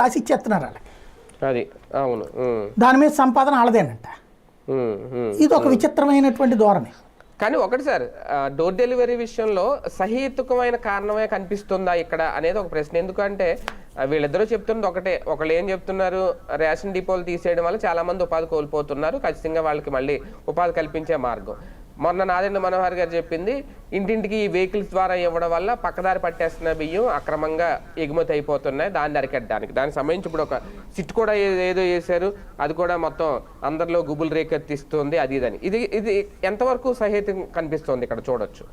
రాసి ఇచ్చేస్తున్నారు వాళ్ళకి. అది అవును. దాని మీద సంపాదన వాళ్ళదేనంట. ఇది ఒక విచిత్రమైనటువంటి ధోరణి. కానీ ఒకటి సార్, డోర్ డెలివరీ విషయంలో సహేతుకమైన కారణమే కనిపిస్తుందా ఇక్కడ అనేది ఒక ప్రశ్న. ఎందుకంటే వీళ్ళిద్దరూ చెప్తున్నది ఒకటే. ఒకళ్ళు ఏం చెప్తున్నారు, రేషన్ డిపోలు తీసేయడం వల్ల చాలా మంది ఉపాధి కోల్పోతున్నారు, ఖచ్చితంగా వాళ్ళకి మళ్ళీ ఉపాధి కల్పించే మార్గం. మొన్న నాదెండ్ల మనోహర్ గారు చెప్పింది, ఇంటింటికి ఈ వెహికల్స్ ద్వారా ఇవ్వడం వల్ల పక్కదారి పట్టేస్తున్న బియ్యం అక్రమంగా ఎగుమతి అయిపోతున్నాయి, దాన్ని అరికట్టడానికి. దానికి సంబంధించి ఇప్పుడు ఒక సిట్ కూడా ఏదో చేశారు, అది కూడా మొత్తం అందరిలో గుబులు రేకెత్తిస్తుంది, అది ఇదని. ఇది ఎంతవరకు సహేతం కనిపిస్తుంది ఇక్కడ చూడొచ్చు?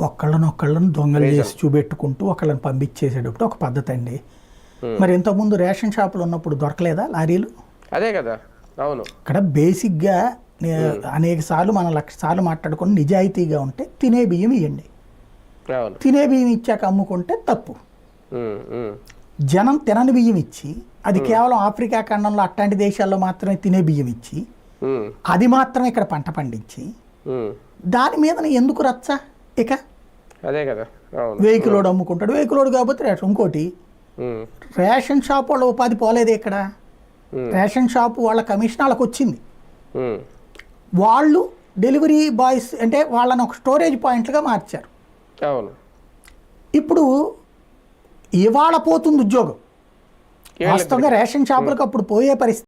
ఒకళ్ళనొక్కళ్ళని దొంగలు చేసి చూపెట్టుకుంటూ ఒకళ్ళని పంపించేసేటప్పుడు ఒక పద్ధతి అండి. మరి ఇంతకుముందు రేషన్ షాపులు ఉన్నప్పుడు దొరకలేదా లారీలు? అదే కదా. అవును. ఇక్కడ బేసిక్గా అనేక సార్లు మనం 1,00,000 సార్లు మాట్లాడుకుని నిజాయితీగా ఉంటే తినే బియ్యం ఇవ్వండి. తినే బియ్యం ఇచ్చాక అమ్ముకుంటే తప్పు. జనం తినని బియ్యం ఇచ్చి, అది కేవలం ఆఫ్రికా ఖండంలో అట్లాంటి దేశాల్లో మాత్రమే తినే బియ్యం ఇచ్చి, అది మాత్రమే ఇక్కడ పంట పండించి, దాని మీద ఎందుకు రచ్చ? ఇక అదే కదా. వెహికలోడు అమ్ముకుంటాడు, వెహికలోడు కాకపోతే రేషన్. ఇంకోటి, రేషన్ షాప్ వాళ్ళ ఉపాధి పోలేదే ఇక్కడ. రేషన్ షాపు వాళ్ళ కమిషన్ వాళ్ళకి వచ్చింది. వాళ్ళు డెలివరీ బాయ్స్ అంటే వాళ్ళని ఒక స్టోరేజ్ పాయింట్లుగా మార్చారు. అవును. ఇప్పుడు ఇవాళ పోతుంది ఉద్యోగం. వాస్తవంగా రేషన్ షాపులకు అప్పుడు పోయే పరిస్థితి